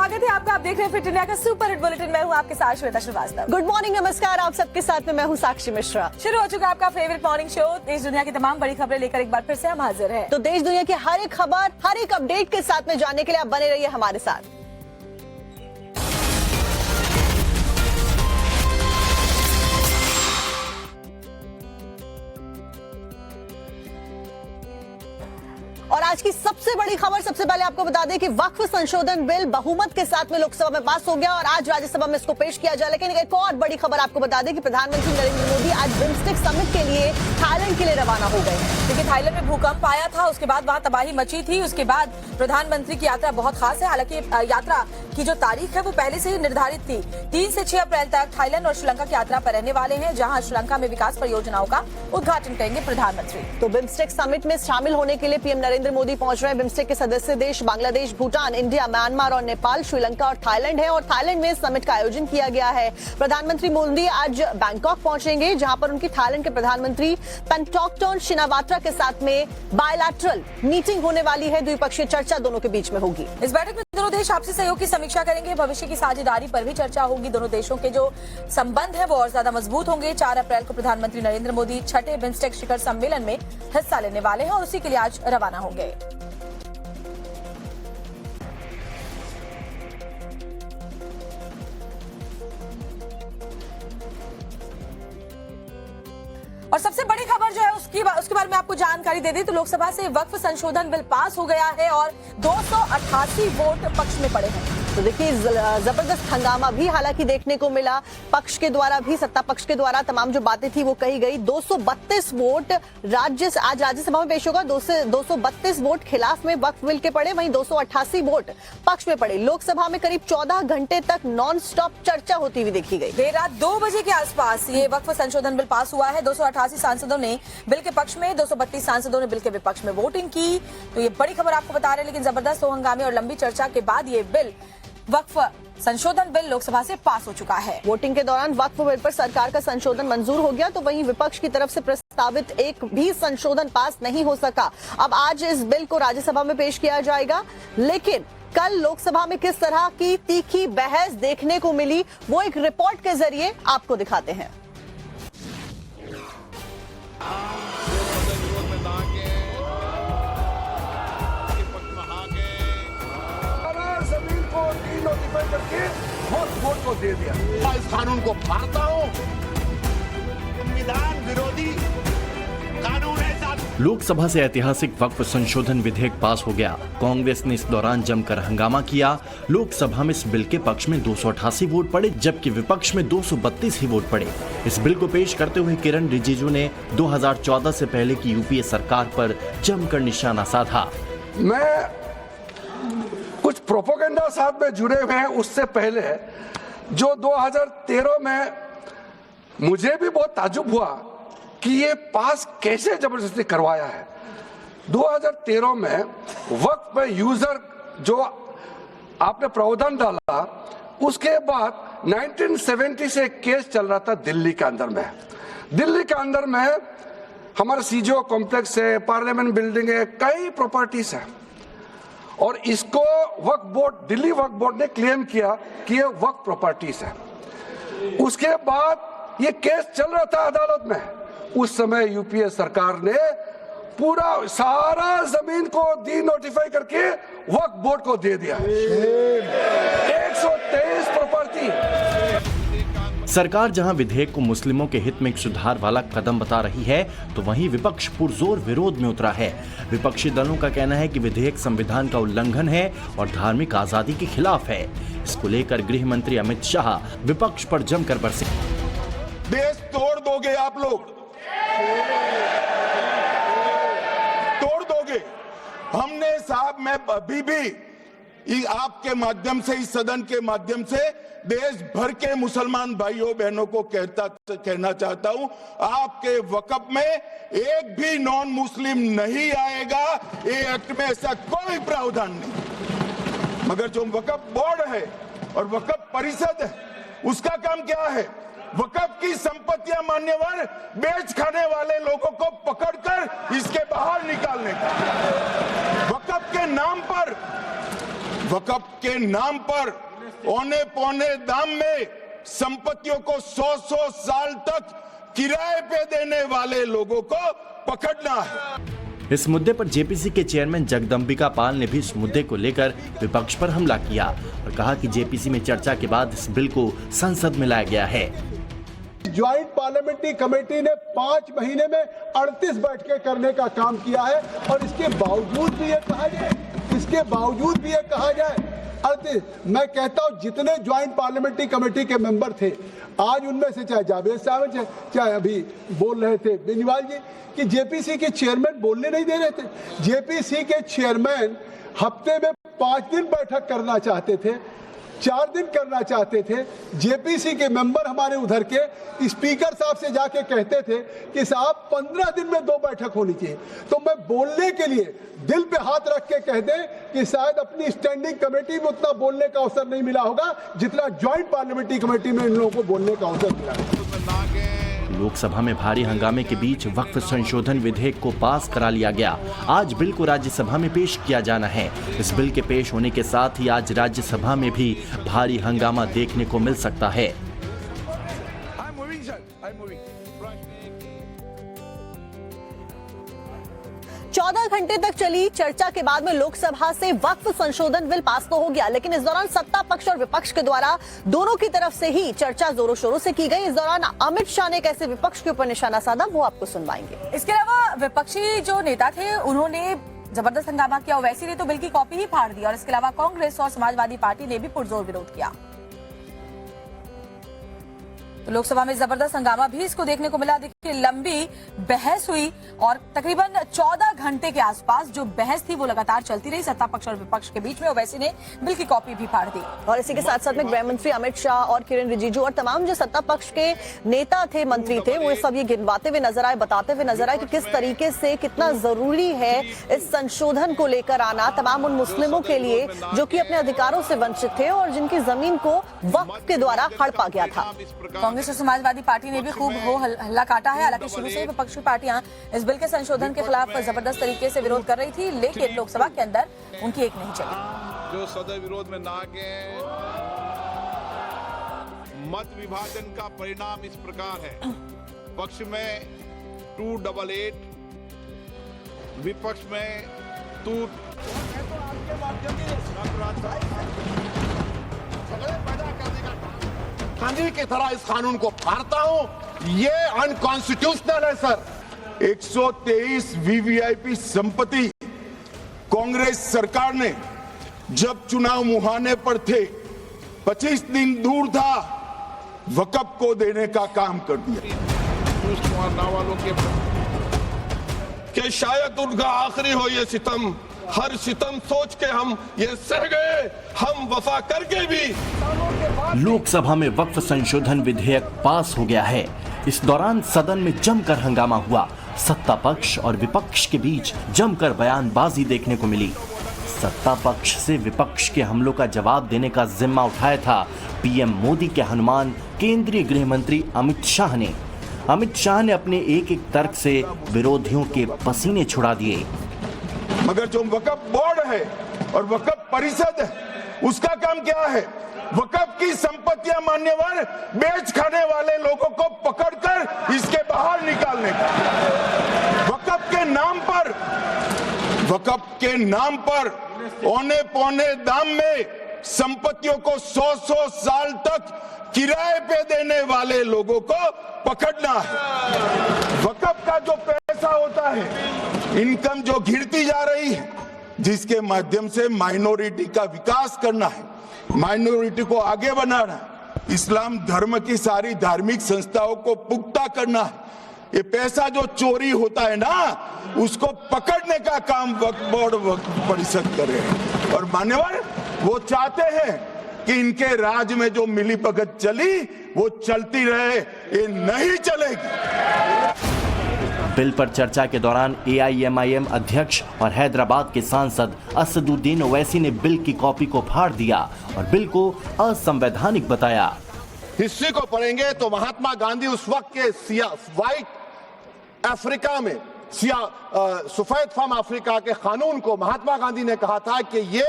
स्वागत है आपका। आप देख रहे हैं फिट इंडिया का सुपर हिट बुलेटिन। मैं हूं आपके साथ श्वेता श्रीवास्तव। गुड मॉर्निंग, नमस्कार आप सबके साथ में मैं हूं साक्षी मिश्रा। शुरू हो चुका है आपका फेवरेट मॉर्निंग शो। देश दुनिया की तमाम बड़ी खबरें लेकर एक बार फिर से हम हाजिर हैं। तो देश दुनिया की हर एक खबर, हर एक अपडेट के साथ में जानने के लिए आप बने रहिए हमारे साथ। और आज की सबसे बड़ी खबर, सबसे पहले आपको बता दें कि वक्फ संशोधन बिल बहुमत के साथ में लोकसभा में पास हो गया और आज राज्यसभा में इसको पेश किया जाए। लेकिन एक और बड़ी खबर आपको बता दें कि प्रधानमंत्री नरेंद्र मोदी आज बिम्स्टेक समिट के लिए थाईलैंड के लिए रवाना हो गए। देखिए, थाईलैंड में भूकंप आया था, उसके बाद वहां तबाही मची थी। उसके बाद प्रधानमंत्री की यात्रा बहुत खास है। हालांकि यात्रा की जो तारीख है वो पहले से ही निर्धारित थी। 3 से 6 अप्रैल तक थाईलैंड और श्रीलंका की यात्रा पर रहने वाले हैं, जहां श्रीलंका में विकास परियोजनाओं का उद्घाटन करेंगे प्रधानमंत्री। तो बिम्स्टेक समिट में शामिल होने के लिए पीएम नरेंद्र मोदी पहुंच रहे हैं। बिम्स्टेक के सदस्य देश बांग्लादेश, भूटान, इंडिया, म्यांमार और नेपाल, श्रीलंका और थाईलैंड है। और थाईलैंड में इस समिट का आयोजन किया गया है। प्रधानमंत्री मोदी आज बैंकॉक पहुंचेंगे, जहां पर उनकी थाईलैंड के प्रधानमंत्री पेंटोक्टोन शिनावात्रा के साथ में बायलैटरल मीटिंग होने वाली है। द्विपक्षीय चर्चा दोनों के बीच में होगी। इस बैठक में दोनों देश आपसी सहयोग की समीक्षा करेंगे। भविष्य की साझेदारी पर भी चर्चा होगी। दोनों देशों के जो संबंध है वो और ज्यादा मजबूत होंगे। 4 अप्रैल को प्रधानमंत्री नरेंद्र मोदी 6ठे बिम्स्टेक शिखर सम्मेलन में हिस्सा लेने वाले हैं और उसी के लिए आज रवाना होंगे। और सबसे बड़ी खबर जो है उसके बारे में आपको जानकारी दे दें तो लोकसभा से वक्फ संशोधन बिल पास हो गया है और 288 वोट पक्ष में पड़े हैं। तो देखिए, जबरदस्त हंगामा भी हालांकि देखने को मिला। पक्ष के द्वारा भी, सत्ता पक्ष के द्वारा तमाम जो बातें थी वो कही गई। 232 वोट आज राज्यसभा में पेश होगा। 232 वोट खिलाफ में वक्फ बिल के पड़े, वहीं 288 वोट पक्ष में पड़े। लोकसभा में करीब 14 घंटे तक नॉन स्टॉप चर्चा होती हुई देखी गई। देर रात 2 बजे के आसपास ये वक्फ संशोधन बिल पास हुआ है। 288 सांसदों ने बिल के पक्ष में, 232 सांसदों ने बिल के विपक्ष में वोटिंग की। तो ये बड़ी खबर आपको बता रहे हैं। लेकिन जबरदस्त हंगामे और लंबी चर्चा के बाद ये बिल, वक्फ संशोधन बिल, लोकसभा से पास हो चुका है। वोटिंग के दौरान वक्फ बिल पर सरकार का संशोधन मंजूर हो गया, तो वहीं विपक्ष की तरफ से प्रस्तावित एक भी संशोधन पास नहीं हो सका। अब आज इस बिल को राज्यसभा में पेश किया जाएगा, लेकिन कल लोकसभा में किस तरह की तीखी बहस देखने को मिली वो एक रिपोर्ट के जरिए आपको दिखाते हैं। करके वोट को दे दिया। इस कानून को मारता हूं। संविधान विरोधी कानून है। लोकसभा से ऐतिहासिक वक्फ संशोधन विधेयक पास हो गया। कांग्रेस ने इस दौरान जमकर हंगामा किया। लोकसभा में इस बिल के पक्ष में 288 वोट पड़े, जबकि विपक्ष में 232 ही वोट पड़े। इस बिल को पेश करते हुए किरण रिजिजू ने 2014 से पहले की यूपीए सरकार पर जमकर निशाना साधा। मैं कुछ प्रोपेगेंडा साथ में जुड़े हुए हैं उससे पहले, जो 2013 में मुझे भी बहुत ताज्जुब हुआ कि ये पास कैसे जबरदस्ती करवाया है। 2013 में वक्फ पे यूजर जो आपने प्रावधान डाला, उसके बाद 1970 से केस चल रहा था दिल्ली के अंदर में। दिल्ली के अंदर में हमारा सीजीओ कॉम्प्लेक्स है, पार्लियामेंट बिल्डिंग है, कई प्रॉपर्टीज है, और इसको वक्फ बोर्ड, दिल्ली वक्फ बोर्ड ने क्लेम किया कि ये वक्फ प्रॉपर्टीज है। उसके बाद ये केस चल रहा था अदालत में। उस समय यूपीए सरकार ने पूरा सारा जमीन को डी नोटिफाई करके वक्फ बोर्ड को दे दिया। 123 प्रॉपर्टी। सरकार जहां विधेयक को मुस्लिमों के हित में एक सुधार वाला कदम बता रही है, तो वहीं विपक्ष पुरजोर विरोध में उतरा है। विपक्षी दलों का कहना है कि विधेयक संविधान का उल्लंघन है और धार्मिक आजादी के खिलाफ है। इसको लेकर गृह मंत्री अमित शाह विपक्ष पर जमकर बरसे। देश तोड़ दोगे आप लोग, तोड़ दोगे। हमने साहब, मैं अभी भी आपके माध्यम से, इस सदन के माध्यम से देश भर के मुसलमान भाइयों बहनों को कहना चाहता हूं, आपके वक्फ में एक भी नॉन मुस्लिम नहीं आएगा। ये एक्ट में ऐसा कोई प्रावधान नहीं। मगर जो वक्फ बोर्ड है और वक्फ परिषद है, उसका काम क्या है? वक्फ की संपत्तियां मान्यवर बेच खाने वाले लोगों को पकड़कर इसके बाहर निकालने का। वक्फ के नाम पर वक़्फ़ के नाम पर औने पौने दाम में संपत्तियों को 100-100 साल तक किराए पे देने वाले लोगों को पकड़ना है। इस मुद्दे पर जेपीसी के चेयरमैन जगदम्बिका पाल ने भी इस मुद्दे को लेकर विपक्ष पर हमला किया और कहा कि जेपीसी में चर्चा के बाद इस बिल को संसद में लाया गया है। ज्वाइंट पार्लियामेंट्री कमेटी ने 5 महीने में 38 बैठकें करने का काम किया है और इसके बावजूद भी ये कहा जाए 38। मैं कहता हूं जितने ज्वाइंट पार्लियामेंट्री कमेटी के मेंबर थे, आज उनमें से चाहे जावेद साहब चाहे अभी बोल रहे थे बेनीवाल जी कि जेपीसी के चेयरमैन बोलने नहीं दे रहे थे। जेपीसी के चेयरमैन हफ्ते में 5 दिन बैठक करना चाहते थे, 4 दिन करना चाहते थे। जेपीसी के मेंबर हमारे उधर के स्पीकर साहब से जाके कहते थे कि साहब 15 दिन में 2 बैठक होनी चाहिए। तो मैं बोलने के लिए दिल पे हाथ रख के कह दें कि शायद अपनी स्टैंडिंग कमेटी में उतना बोलने का अवसर नहीं मिला होगा जितना ज्वाइंट पार्लियामेंट्री कमेटी में इन लोगों को बोलने का अवसर मिला। लोकसभा में भारी हंगामे के बीच वक्फ संशोधन विधेयक को पास करा लिया गया। आज बिल को राज्यसभा में पेश किया जाना है। इस बिल के पेश होने के साथ ही आज राज्यसभा में भी भारी हंगामा देखने को मिल सकता है। 14 घंटे तक चली चर्चा के बाद में लोकसभा से वक्फ संशोधन बिल पास तो हो गया, लेकिन इस दौरान सत्ता पक्ष और विपक्ष के द्वारा दोनों की तरफ से ही चर्चा जोरों शोरों से की गई। इस दौरान अमित शाह ने कैसे विपक्ष के ऊपर निशाना साधा वो आपको सुनवाएंगे। इसके अलावा विपक्षी जो नेता थे उन्होंने जबरदस्त हंगामा किया। ओवैसी ने तो बिल की कॉपी ही फाड़ दी और इसके अलावा कांग्रेस और समाजवादी पार्टी ने भी पुरजोर विरोध किया। तो लोकसभा में जबरदस्त हंगामा भी इसको देखने को मिला। देखिए लंबी बहस हुई और तकरीबन 14 घंटे के आसपास जो बहस थी वो लगातार चलती रही सत्ता पक्ष और विपक्ष के बीच में। ओवैसी ने बिल की कॉपी भी फाड़ दी और इसी के साथ साथ में गृह मंत्री अमित शाह और किरेन रिजिजू और तमाम जो सत्ता पक्ष के नेता थे, मंत्री थे, वो सब ये गिनवाते हुए नजर आए, बताते हुए नजर आए कि किस तरीके से कितना जरूरी है इस संशोधन को लेकर आना तमाम उन मुस्लिमों के लिए जो कि अपने अधिकारों से वंचित थे और जिनकी जमीन को वक्फ के द्वारा हड़पा गया था। कांग्रेस और समाजवादी पार्टी ने भी खूब हो हल्ला काटा है। हालांकि शुरू से ही विपक्षी पार्टियां इस बिल के संशोधन के खिलाफ जबरदस्त तरीके से विरोध कर रही थी, लेकिन लोकसभा के अंदर उनकी एक नहीं चली। जो सदन विरोध में ना गए, मत विभाजन का परिणाम इस प्रकार है, पक्ष में 288, विपक्ष में 2। गांधी की तरह इस कानून को फाड़ता हूं, ये अनकॉन्स्टिट्यूशनल है सर। 123 वीवीआईपी संपत्ति कांग्रेस सरकार ने जब चुनाव मुहाने पर थे 25 दिन दूर था वक्फ को देने का काम कर दिया। नावालों के शायद उनका आखिरी हो ये सितम, हर सितम सोच के हम ये सह गए, हम वफा करके भी। लोकसभा में वक्फ संशोधन विधेयक पास हो गया है। इस दौरान सदन में जमकर हंगामा हुआ। सत्ता पक्ष और विपक्ष के बीच जमकर बयानबाजी देखने को मिली। सत्ता पक्ष से विपक्ष के हमलों का जवाब देने का जिम्मा उठाया था पीएम मोदी के हनुमान केंद्रीय गृह मंत्री अमित शाह ने। अमित शाह ने अपने एक एक तर्क से विरोधियों के पसीने छुड़ा दिए। मगर जो वक्फ बोर्ड है और वक्फ परिषद है, उसका काम क्या है? वक्फ की संपत्तियां मान्यवर बेच खाने वाले लोगों को पकड़कर इसके बाहर निकालने का। वक्फ के नाम पर औने पौने दाम में संपत्तियों को 100-100 साल तक किराए पे देने वाले लोगों को पकड़ना है। वक्फ का जो पैसा होता है, इनकम जो गिरती जा रही है, जिसके माध्यम से माइनॉरिटी का विकास करना है, माइनॉरिटी को आगे बढ़ाना है, इस्लाम धर्म की सारी धार्मिक संस्थाओं को पुख्ता करना है। ये पैसा जो चोरी होता है ना, उसको पकड़ने का काम वक्फ बोर्ड वक्फ परिषद करे। और मान्यवर वो चाहते हैं कि इनके राज में जो मिलीभगत चली वो चलती रहे, ये नहीं चलेगी। बिल पर चर्चा के दौरान एआईएमआईएम अध्यक्ष और हैदराबाद के सांसद असदुद्दीन ओवैसी ने बिल की कॉपी को फाड़ दिया और बिल को असंवैधानिक बताया। हिस्ट्री को पढ़ेंगे तो महात्मा गांधी उस वक्त के व्हाइट अफ्रीका में सफेद फम अफ्रीका के कानून को महात्मा गांधी ने कहा था कि ये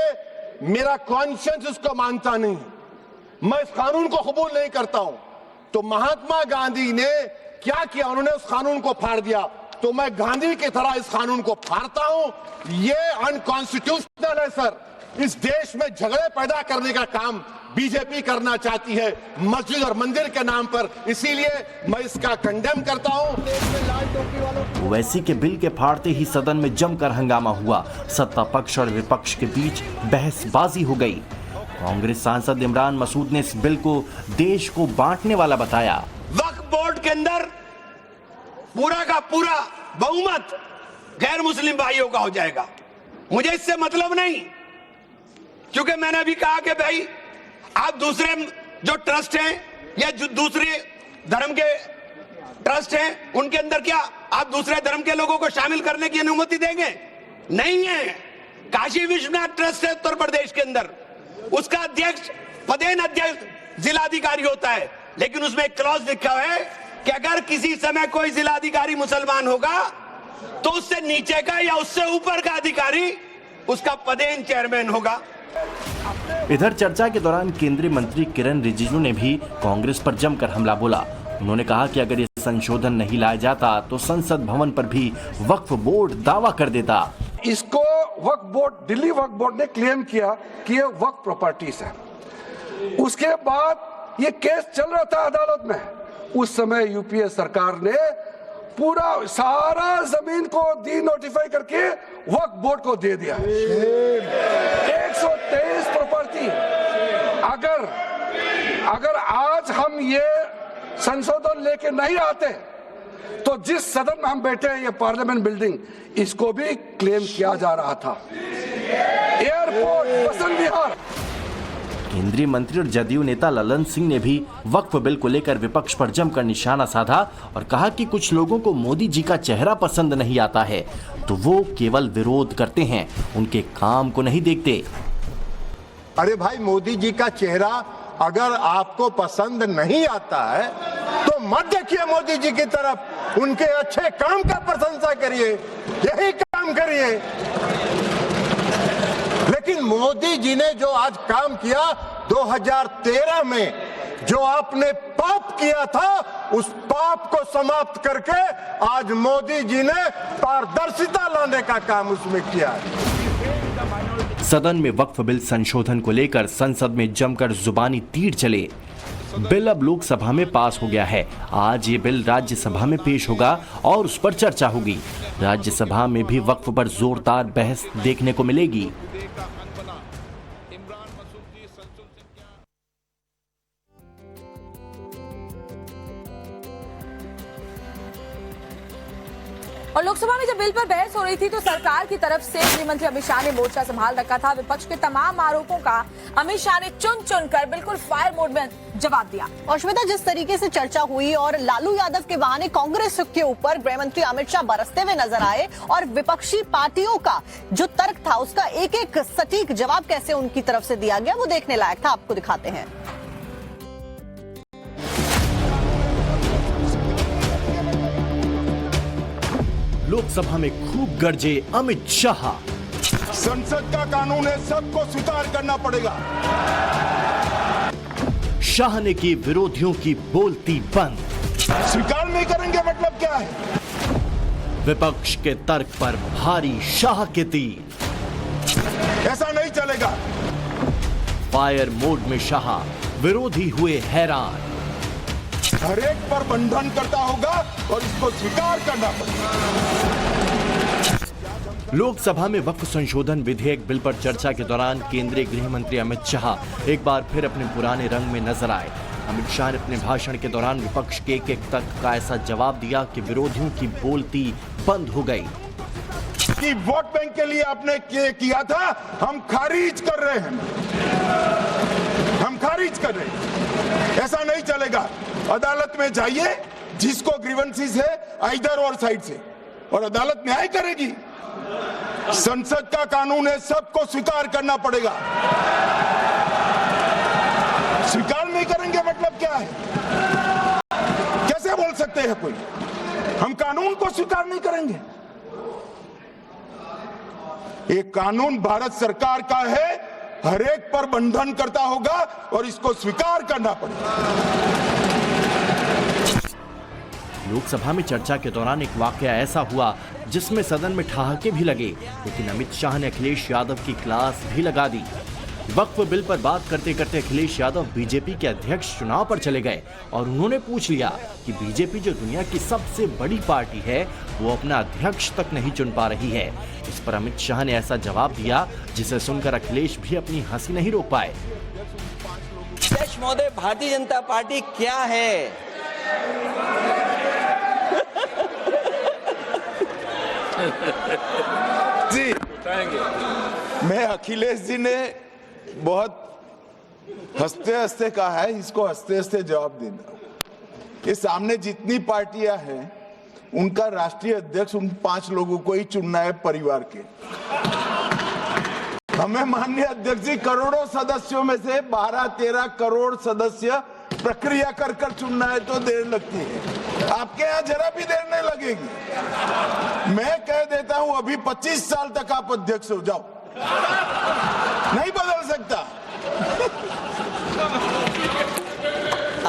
मेरा कॉन्शियंस उसको मानता नहीं, मैं इस कानून को कबूल नहीं करता हूं। तो महात्मा गांधी ने क्या किया, उन्होंने उस कानून को फाड़ दिया, तो मैं गांधी की तरह इस कानून को फाड़ता हूं। ये अनकॉन्स्टिट्यूशनल है सर। इस देश में झगड़े पैदा करने का काम बीजेपी करना चाहती है मस्जिद और मंदिर के नाम पर, इसीलिए मैं इसका कंडेम करता हूं। ओवैसी के बिल के फाड़ते ही सदन में जमकर हंगामा हुआ। सत्ता पक्ष और विपक्ष के बीच बहसबाजी हो गई। कांग्रेस सांसद इमरान मसूद ने इस बिल को देश को बांटने वाला बताया। वक्फ बोर्ड के अंदर पूरा का पूरा बहुमत गैर मुस्लिम भाइयों का हो जाएगा। मुझे इससे मतलब नहीं, क्योंकि मैंने अभी कहा कि भाई आप दूसरे जो ट्रस्ट हैं या जो दूसरे धर्म के ट्रस्ट हैं उनके अंदर क्या आप दूसरे धर्म के लोगों को शामिल करने की अनुमति देंगे? नहीं है। काशी विश्वनाथ ट्रस्ट है उत्तर प्रदेश के अंदर, उसका अध्यक्ष पदेन अध्यक्ष जिलाधिकारी होता है, लेकिन उसमें एक क्लॉज लिखा है कि अगर किसी समय कोई जिलाधिकारी मुसलमान होगा तो उससे नीचे का या उससे ऊपर का अधिकारी उसका पदेन चेयरमैन होगा। इधर चर्चा के दौरान केंद्रीय मंत्री किरण रिजिजू ने भी कांग्रेस पर जमकर हमला बोला। उन्होंने कहा कि अगर ये संशोधन नहीं लाया जाता तो संसद भवन पर भी वक्फ बोर्ड दावा कर देता। इसको वक्फ बोर्ड, दिल्ली वक्फ बोर्ड ने क्लेम किया कि ये वक्फ प्रॉपर्टीज है। उसके बाद ये केस चल रहा था अदालत में। उस समय यूपीए सरकार ने पूरा सारा जमीन को डी नोटिफाई करके वक्फ बोर्ड को दे दिया। 123 प्रॉपर्टी। अगर आज हम ये संशोधन लेके नहीं आते तो जिस सदन में हम बैठे हैं, ये पार्लियामेंट बिल्डिंग, इसको भी क्लेम किया जा रहा था। एयरपोर्ट, बसंत विहार। केंद्रीय मंत्री और जदयू नेता ललन सिंह ने भी वक्फ बिल को लेकर विपक्ष पर जमकर निशाना साधा और कहा कि कुछ लोगों को मोदी जी का चेहरा पसंद नहीं आता है तो वो केवल विरोध करते हैं, उनके काम को नहीं देखते। अरे भाई, मोदी जी का चेहरा अगर आपको पसंद नहीं आता है तो मत देखिए मोदी जी की तरफ, उनके अच्छे काम का प्रशंसा करिए, यही काम करिए। लेकिन मोदी जी ने जो आज काम किया 2013 में, जो आपने पाप किया था, उस पाप को समाप्त करके आज मोदी जी ने पारदर्शिता लाने का काम उसमें किया है। सदन में वक्फ बिल संशोधन को लेकर संसद में जमकर जुबानी तीर चले। बिल अब लोकसभा में पास हो गया है। आज ये बिल राज्यसभा में पेश होगा और उस पर चर्चा होगी। राज्यसभा में भी वक्फ पर जोरदार बहस देखने को मिलेगी। और लोकसभा में जब बिल पर बहस हो रही थी तो सरकार की तरफ से गृह मंत्री अमित शाह ने मोर्चा संभाल रखा था। विपक्ष के तमाम आरोपों का अमित शाह ने चुन चुनकर बिल्कुल फायर मोड में जवाब दिया। और श्वेता, जिस तरीके से चर्चा हुई और लालू यादव के बहाने कांग्रेस के ऊपर गृह मंत्री अमित शाह बरसते हुए नजर आए और विपक्षी पार्टियों का जो तर्क था उसका एक एक सटीक जवाब कैसे उनकी तरफ से दिया गया, वो देखने लायक था। आपको दिखाते हैं। लोकसभा में खूब गरजे अमित शाह। संसद का कानून है, सबको स्वीकार करना पड़ेगा। शाह ने की विरोधियों की बोलती बंद। स्वीकार नहीं करेंगे मतलब क्या है? विपक्ष के तर्क पर भारी शाह के तीर। ऐसा नहीं चलेगा। फायर मोड में शाह, विरोधी हुए हैरान। हर एक पर बंधन करता होगा और इसको स्वीकार करना पड़ेगा। लोकसभा में वक्फ संशोधन विधेयक बिल पर चर्चा के दौरान केंद्रीय गृह मंत्री अमित शाह एक बार फिर अपने पुराने रंग में नजर आए। अमित शाह ने अपने भाषण के दौरान विपक्ष के एक एक तर्क का ऐसा जवाब दिया कि विरोधियों की बोलती बंद हो गई। कि वोट बैंक के लिए आपने किया था, हम खारिज कर रहे हैं, हम खारिज कर रहे हैं। ऐसा नहीं चलेगा। अदालत में जाइए, जिसको ग्रीवेंसेस है इधर और साइड से, और अदालत न्याय करेगी। संसद का कानून है, सबको स्वीकार करना पड़ेगा। स्वीकार नहीं करेंगे मतलब क्या है? कैसे बोल सकते हैं कोई हम कानून को स्वीकार नहीं करेंगे? ये कानून भारत सरकार का है हर एक पर बंधन करता होगा और इसको स्वीकार करना पड़ेगा। लोकसभा में चर्चा के दौरान एक वाकया ऐसा हुआ जिसमें सदन में ठहाके भी लगे, लेकिन अमित शाह ने अखिलेश यादव की क्लास भी लगा दी। वक्फ बिल पर बात करते करते अखिलेश यादव बीजेपी के अध्यक्ष चुनाव पर चले गए और उन्होंने पूछ लिया कि बीजेपी जो दुनिया की सबसे बड़ी पार्टी है वो अपना अध्यक्ष तक नहीं चुन पा रही है। इस पर अमित शाह ने ऐसा जवाब दिया जिसे सुनकर अखिलेश भी अपनी हंसी नहीं रोक पाए। अध्यक्ष महोदय, भारतीय जनता पार्टी क्या है? जी, मैं अखिलेश जी ने बहुत हंसते हंसते कहा है, इसको हंसते हंसते जवाब देना। ये सामने जितनी पार्टियां हैं उनका राष्ट्रीय अध्यक्ष उन 5 लोगों को ही चुनना है परिवार के। हमें माननीय अध्यक्ष जी करोड़ों सदस्यों में से 12-13 करोड़ सदस्य प्रक्रिया कर कर चुनना है तो देर लगती है। आपके यहाँ जरा भी देर नहीं लगेगी। मैं कह देता हूं अभी 25 साल तक आप अध्यक्ष हो जाओ, नहीं बदल सकता।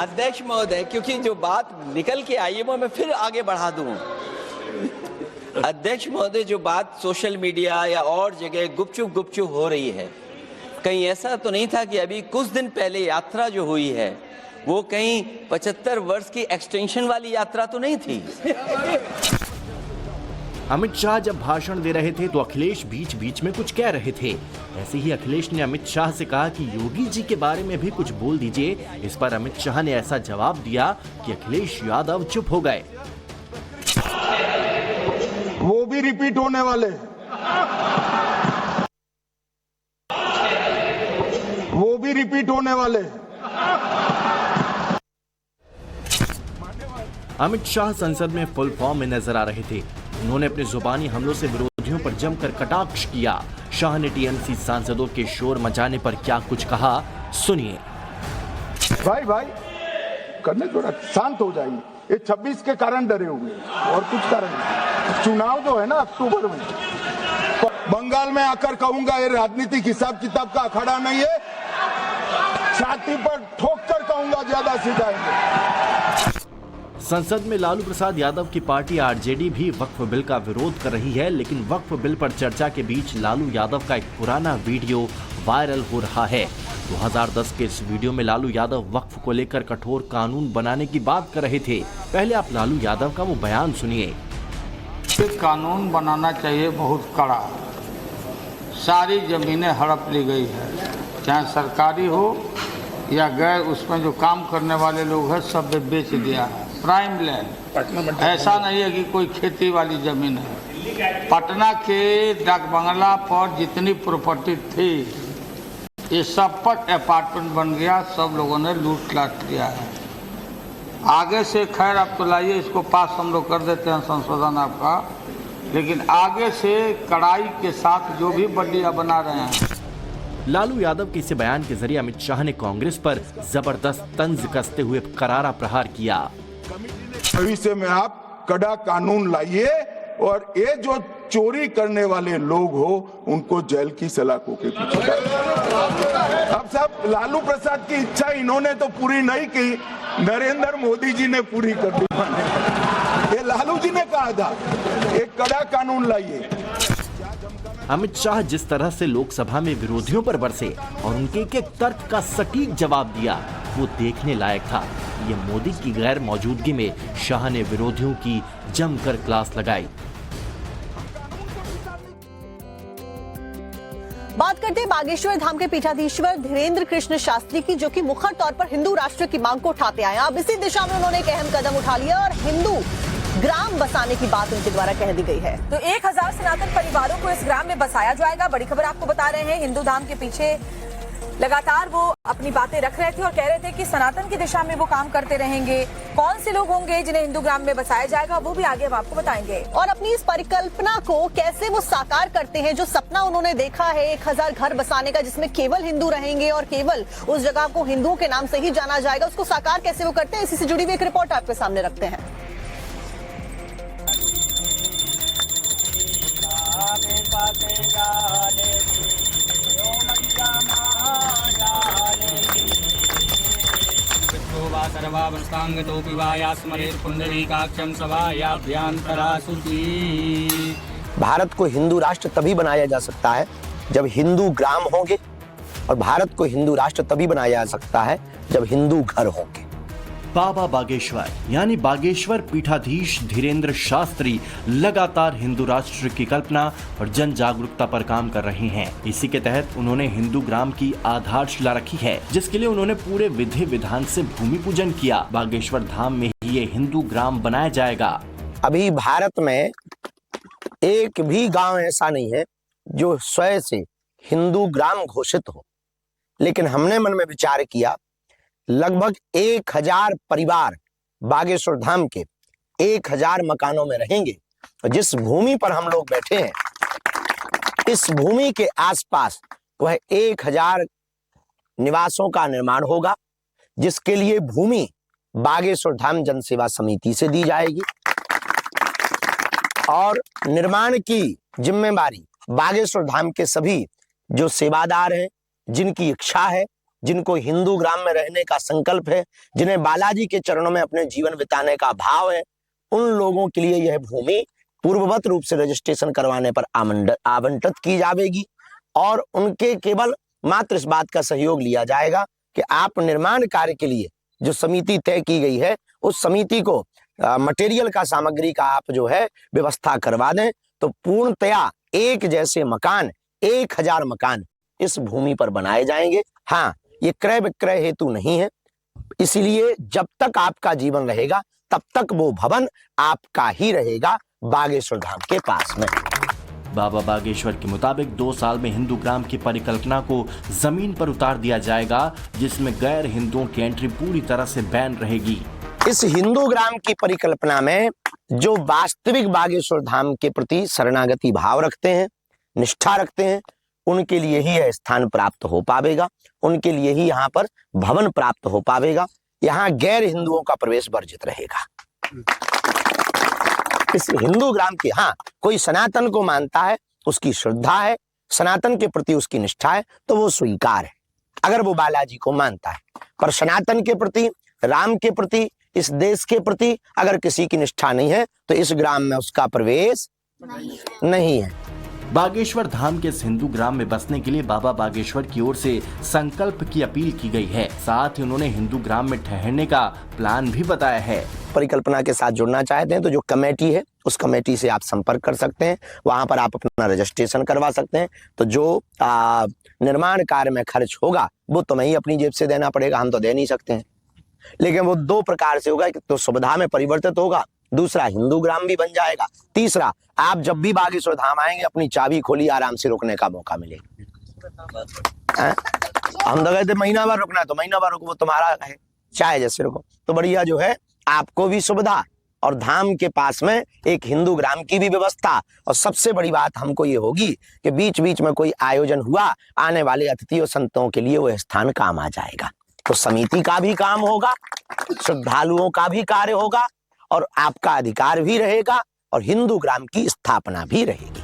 अध्यक्ष महोदय, क्योंकि जो बात निकल के आई है वो मैं फिर आगे बढ़ा दूं। अध्यक्ष महोदय, जो बात सोशल मीडिया या और जगह गुपचुप हो रही है, कहीं ऐसा तो नहीं था कि अभी कुछ दिन पहले यात्रा जो हुई है वो कहीं 75 वर्ष की एक्सटेंशन वाली यात्रा तो नहीं थी? अमित शाह जब भाषण दे रहे थे तो अखिलेश बीच बीच में कुछ कह रहे थे। ऐसे ही अखिलेश ने अमित शाह से कहा कि योगी जी के बारे में भी कुछ बोल दीजिए। इस पर अमित शाह ने ऐसा जवाब दिया कि अखिलेश यादव चुप हो गए। वो भी रिपीट होने वाले, वो भी रिपीट होने वाले। अमित शाह संसद में फुल फॉर्म में नजर आ रहे थे। उन्होंने अपने जुबानी हमलों से विरोधियों पर जमकर कटाक्ष किया। शाह ने टीएमसी सांसदों के शोर मचाने पर क्या कुछ कहा, सुनिए। भाई करने थोड़ा शांत हो जाइए। ये 26 के कारण डरे हुए और कुछ कारण नहीं। चुनाव जो है ना अक्टूबर में, बंगाल में आकर कहूंगा ये राजनीतिक हिसाब किताब का अखाड़ा नहीं है। छाती पर ठोक कर कहूंगा ज्यादा सिखाएंगे। संसद में लालू प्रसाद यादव की पार्टी आरजेडी भी वक्फ बिल का विरोध कर रही है, लेकिन वक्फ बिल पर चर्चा के बीच लालू यादव का एक पुराना वीडियो वायरल हो रहा है। 2010 के इस वीडियो में लालू यादव वक्फ को लेकर कठोर कानून बनाने की बात कर रहे थे। पहले आप लालू यादव का वो बयान सुनिए। कानून बनाना चाहिए बहुत कड़ा। सारी जमीनें हड़प ली गई है, चाहे सरकारी हो या गैर, उसमें जो काम करने वाले लोग हैं सब बेच दिया है। प्राइम लैंड, ऐसा नहीं है कि कोई खेती वाली जमीन है। पटना के डाक बंगला पर जितनी प्रॉपर्टी थी ये सब पर अपार्टमेंट बन गया, सब लोगों ने लूट लाट किया है। आगे से खैर आप तो लाइए, इसको पास हम लोग कर देते हैं संशोधन आपका, लेकिन आगे से कड़ाई के साथ जो भी बंडियां बना रहे हैं। लालू यादव के इस बयान के जरिए अमित शाह ने कांग्रेस पर जबरदस्त तंज कसते हुए करारा प्रहार किया। भविष्य में आप कड़ा कानून लाइए और ये जो चोरी करने वाले लोग हो उनको जेल की सलाखों के पीछे। अब साहब, लालू प्रसाद की इच्छा इन्होंने तो पूरी नहीं की, नरेंद्र मोदी जी ने पूरी कर दी। ये लालू जी ने कहा था एक कड़ा कानून लाइए। अमित शाह जिस तरह से लोकसभा में विरोधियों पर बरसे और उनके एक एक तर्क का सटीक जवाब दिया वो देखने लायक था। ये मोदी की गैर मौजूदगी में शाह ने विरोधियों की जमकर क्लास लगाई। बात करते हैं बागेश्वर धाम के पीठाधीश्वर धीरेन्द्र कृष्ण शास्त्री की, जो कि मुखर तौर पर हिंदू राष्ट्र की मांग को उठाते आए। अब इसी दिशा में उन्होंने एक अहम कदम उठा लिया और हिंदू ग्राम बसाने की बात उनके द्वारा कह दी गई है। तो 1000 सनातन परिवारों को इस ग्राम में बसाया जाएगा। बड़ी खबर आपको बता रहे हैं। हिंदू धाम के पीछे लगातार वो अपनी बातें रख रहे थे और कह रहे थे कि सनातन की दिशा में वो काम करते रहेंगे। कौन से लोग होंगे जिन्हें हिंदू ग्राम में बसाया जाएगा वो भी आगे हम आपको बताएंगे। और अपनी इस परिकल्पना को कैसे वो साकार करते हैं, जो सपना उन्होंने देखा है 1000 घर बसाने का जिसमें केवल हिंदू रहेंगे और केवल उस जगह को हिंदुओं के नाम से ही जाना जाएगा, उसको साकार कैसे वो करते हैं, इसी से जुड़ी हुई एक रिपोर्ट आपके सामने रखते हैं। एकांगतोऽपि वा या स्मरेत् पुण्डरीकाक्षं सभायाभ्यन्तरासुची। भारत को हिंदू राष्ट्र तभी बनाया जा सकता है जब हिंदू ग्राम होंगे, और भारत को हिंदू राष्ट्र तभी बनाया जा सकता है जब हिंदू घर होंगे। बाबा बागेश्वर यानी बागेश्वर पीठाधीश धीरेन्द्र शास्त्री लगातार हिंदू राष्ट्र की कल्पना और जन जागरूकता पर काम कर रहे हैं। इसी के तहत उन्होंने हिंदू ग्राम की आधारशिला रखी है, जिसके लिए उन्होंने पूरे विधि विधान से भूमि पूजन किया। बागेश्वर धाम में ही ये हिंदू ग्राम बनाया जाएगा। अभी भारत में एक भी गांव ऐसा नहीं है जो स्वयं से हिंदू ग्राम घोषित हो, लेकिन हमने मन में विचार किया लगभग 1000 परिवार बागेश्वर धाम के 1000 मकानों में रहेंगे। और जिस भूमि पर हम लोग बैठे हैं, इस भूमि के आसपास वह 1000 निवासों का निर्माण होगा, जिसके लिए भूमि बागेश्वर धाम जन सेवा समिति से दी जाएगी और निर्माण की जिम्मेदारी बागेश्वर धाम के सभी जो सेवादार हैं, जिनकी इच्छा है, जिनको हिंदू ग्राम में रहने का संकल्प है, जिन्हें बालाजी के चरणों में अपने जीवन बिताने का भाव है, उन लोगों के लिए यह भूमि पूर्ववत रूप से रजिस्ट्रेशन करवाने पर आवंटित की जाएगी और उनके केवल मात्र इस बात का सहयोग लिया जाएगा कि आप निर्माण कार्य के लिए जो समिति तय की गई है, उस समिति को मटेरियल का, सामग्री का आप जो है व्यवस्था करवा दें, तो पूर्णतया एक जैसे मकान 1000 मकान इस भूमि पर बनाए जाएंगे। हाँ, ये क्रय विक्रय हेतु नहीं है, इसलिए जब तक आपका जीवन रहेगा तब तक वो भवन आपका ही रहेगा बागेश्वर धाम के पास में। बाबा बागेश्वर के मुताबिक 2 साल में हिंदू ग्राम की परिकल्पना को जमीन पर उतार दिया जाएगा, जिसमें गैर हिंदुओं की एंट्री पूरी तरह से बैन रहेगी। इस हिंदू ग्राम की परिकल्पना में जो वास्तविक बागेश्वर धाम के प्रति शरणागति भाव रखते हैं, निष्ठा रखते हैं, उनके लिए ही यह स्थान प्राप्त हो पावेगा, उनके लिए ही यहाँ पर भवन प्राप्त हो पावेगा। यहाँ गैर हिंदुओं का प्रवेश वर्जित रहेगा। इस हिंदू ग्राम की, हाँ, कोई सनातन को मानता है, उसकी श्रद्धा है, सनातन के प्रति उसकी निष्ठा है, तो वो स्वीकार है अगर वो बालाजी को मानता है। पर सनातन के प्रति, राम के प्रति, इस देश के प्रति अगर किसी की निष्ठा नहीं है, तो इस ग्राम में उसका प्रवेश नहीं है। बागेश्वर धाम के इस हिंदू ग्राम में बसने के लिए बाबा बागेश्वर की ओर से संकल्प की अपील की गई है। साथ ही उन्होंने हिंदू ग्राम में ठहरने का प्लान भी बताया है। परिकल्पना के साथ जुड़ना चाहते हैं तो जो कमेटी है, उस कमेटी से आप संपर्क कर सकते हैं, वहां पर आप अपना रजिस्ट्रेशन करवा सकते हैं। तो जो निर्माण कार्य में खर्च होगा वो तो नहीं अपनी जेब से देना पड़ेगा, हम तो दे नहीं सकते हैं, लेकिन वो 2 प्रकार से होगा। तो सुविधा में परिवर्तित होगा, दूसरा हिंदू ग्राम भी बन जाएगा, तीसरा आप जब भी बागेश्वर धाम आएंगे अपनी चाबी खोली आराम से रुकने का मौका मिलेगा। हम तो कहते महीना भर रुकना है तो महीना भर रुको, वो तुम्हारा है, चाहे जैसे रुको। तो बढ़िया जो है, आपको भी सुविधा और धाम के पास में एक हिंदू ग्राम की भी व्यवस्था। और सबसे बड़ी बात हमको ये होगी कि बीच बीच में कोई आयोजन हुआ, आने वाले अतिथियों संतों के लिए वो स्थान काम आ जाएगा। तो समिति का भी काम होगा, श्रद्धालुओं का भी कार्य होगा, और आपका अधिकार भी रहेगा, और हिंदू ग्राम की स्थापना भी रहेगी।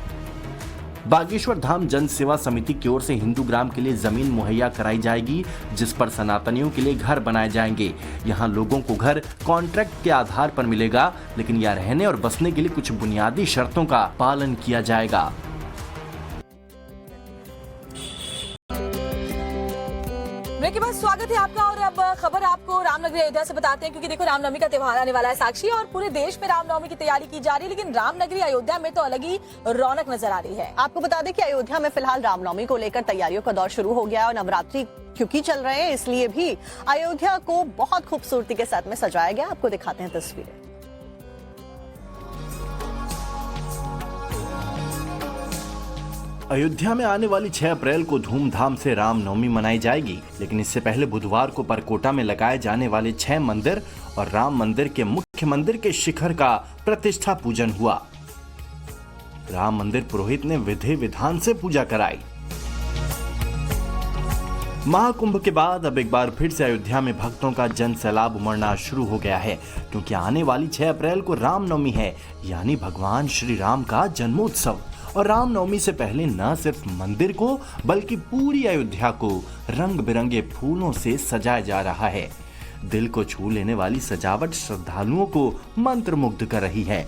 बागेश्वर धाम जन सेवा समिति की ओर से हिंदू ग्राम के लिए जमीन मुहैया कराई जाएगी, जिस पर सनातनियों के लिए घर बनाए जाएंगे। यहाँ लोगों को घर कॉन्ट्रैक्ट के आधार पर मिलेगा, लेकिन यहाँ रहने और बसने के लिए कुछ बुनियादी शर्तों का पालन किया जाएगा। ब्रेक के बाद स्वागत है आपका। और अब खबर आपको रामनगरी अयोध्या से बताते हैं, क्योंकि देखो रामनवमी का त्योहार आने वाला है साक्षी, और पूरे देश में रामनवमी की तैयारी की जा रही है, लेकिन रामनगरी अयोध्या में तो अलग ही रौनक नजर आ रही है। आपको बता दें कि अयोध्या में फिलहाल रामनवमी को लेकर तैयारियों का दौर शुरू हो गया है और नवरात्रि क्योंकि चल रहे हैं, इसलिए भी अयोध्या को बहुत खूबसूरती के साथ में सजाया गया। आपको दिखाते हैं तस्वीरें। अयोध्या में आने वाली 6 अप्रैल को धूमधाम से रामनवमी मनाई जाएगी, लेकिन इससे पहले बुधवार को परकोटा में लगाए जाने वाले 6 मंदिर और राम मंदिर के मुख्य मंदिर के शिखर का प्रतिष्ठा पूजन हुआ। राम मंदिर पुरोहित ने विधि विधान से पूजा कराई। महाकुंभ के बाद अब एक बार फिर से अयोध्या में भक्तों का जन सैलाब उमड़ना शुरू हो गया है, क्योंकि आने वाली 6 अप्रैल को रामनवमी है, यानी भगवान श्री राम का जन्मोत्सव। और रामनवमी से पहले न सिर्फ मंदिर को बल्कि पूरी अयोध्या को रंग बिरंगे फूलों से सजाया जा रहा है। दिल को छू लेने वाली सजावट श्रद्धालुओं को मंत्रमुग्ध कर रही है।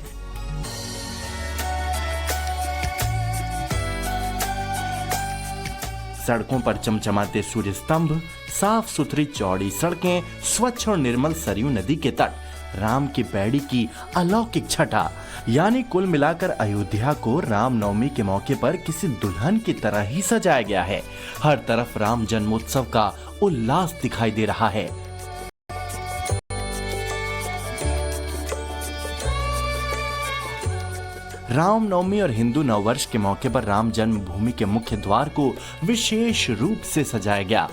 सड़कों पर चमचमाते सूर्य स्तंभ, साफ सुथरी चौड़ी सड़कें, स्वच्छ और निर्मल सरयू नदी के तट, राम की पैड़ी की अलौकिक छटा, यानी कुल मिलाकर अयोध्या को रामनवमी के मौके पर किसी दुल्हन की तरह ही सजाया गया है। हर तरफ राम जन्मोत्सव का उल्लास दिखाई दे रहा है। रामनवमी और हिंदू नववर्ष के मौके पर राम जन्मभूमि के मुख्य द्वार को विशेष रूप से सजाया गया।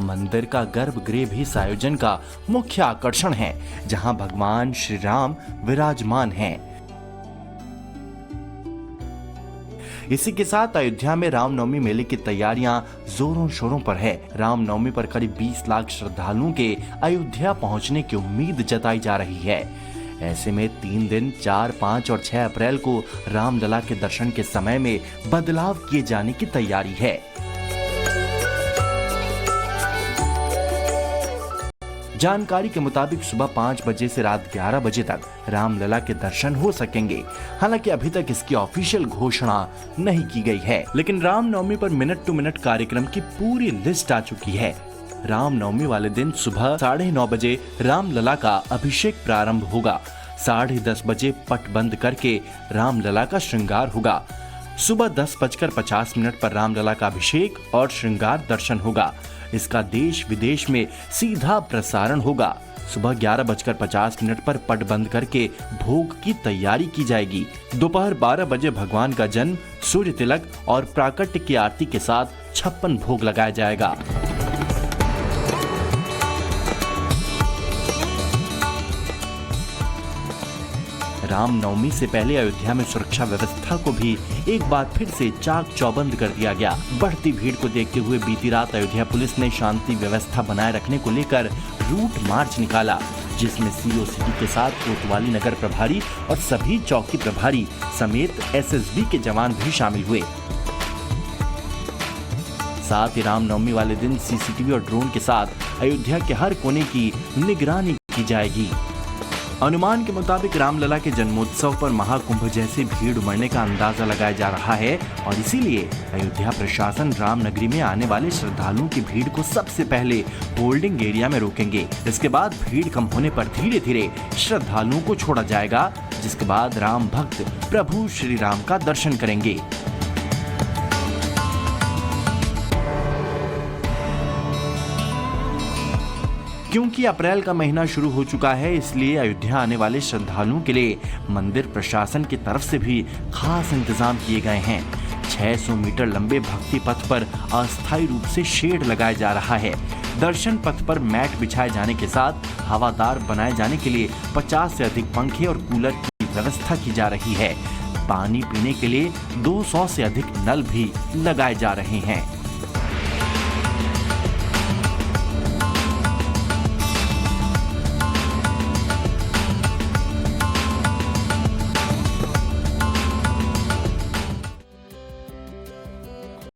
मंदिर का गर्भगृह भी इस आयोजन का मुख्य आकर्षण है, जहां भगवान श्री राम विराजमान हैं। इसी के साथ अयोध्या में रामनवमी मेले की तैयारियां जोरों शोरों पर है। रामनवमी पर करीब 20 लाख श्रद्धालुओं के अयोध्या पहुंचने की उम्मीद जताई जा रही है। ऐसे में 3 दिन 4, 5 और 6 अप्रैल को रामलला के दर्शन के समय में बदलाव किए जाने की तैयारी है। जानकारी के मुताबिक सुबह 5 बजे से रात 11 बजे तक रामलला के दर्शन हो सकेंगे। हालांकि अभी तक इसकी ऑफिशियल घोषणा नहीं की गई है, लेकिन रामनवमी पर मिनट टू मिनट कार्यक्रम की पूरी लिस्ट आ चुकी है। रामनवमी वाले दिन सुबह 9:30 बजे रामलला का अभिषेक प्रारंभ होगा। 10:30 बजे पट बंद करके रामलला का श्रृंगार होगा। सुबह 10:50 पर रामलला का अभिषेक और श्रृंगार दर्शन होगा। इसका देश विदेश में सीधा प्रसारण होगा। सुबह 11:50 पर पट बंद करके भोग की तैयारी की जाएगी। दोपहर 12 बजे भगवान का जन्म, सूर्य तिलक और प्राकट्य की आरती के साथ 56 भोग लगाया जाएगा। रामनवमी से पहले अयोध्या में सुरक्षा व्यवस्था को भी एक बार फिर से चाक चौबंद कर दिया गया। बढ़ती भीड़ को देखते हुए बीती रात अयोध्या पुलिस ने शांति व्यवस्था बनाए रखने को लेकर रूट मार्च निकाला, जिसमें सीओ सिटी के साथ कोतवाली नगर प्रभारी और सभी चौकी प्रभारी समेत एसएसबी के जवान भी शामिल हुए। साथ ही रामनवमी वाले दिन सीसीटीवी और ड्रोन के साथ अयोध्या के हर कोने की निगरानी की जाएगी। अनुमान के मुताबिक रामलला के जन्मोत्सव पर महाकुंभ जैसी भीड़ उमड़ने का अंदाजा लगाया जा रहा है और इसीलिए अयोध्या प्रशासन रामनगरी में आने वाले श्रद्धालुओं की भीड़ को सबसे पहले होल्डिंग एरिया में रोकेंगे। इसके बाद भीड़ कम होने पर धीरे धीरे श्रद्धालुओं को छोड़ा जाएगा, जिसके बाद राम भक्त प्रभु श्री राम का दर्शन करेंगे। क्योंकि अप्रैल का महीना शुरू हो चुका है, इसलिए अयोध्या आने वाले श्रद्धालुओं के लिए मंदिर प्रशासन की तरफ से भी खास इंतजाम किए गए हैं। 600 मीटर लंबे भक्ति पथ पर अस्थायी रूप से शेड लगाया जा रहा है। दर्शन पथ पर मैट बिछाए जाने के साथ हवादार बनाए जाने के लिए 50 से अधिक पंखे और कूलर की व्यवस्था की जा रही है। पानी पीने के लिए 200 से अधिक नल भी लगाए जा रहे हैं।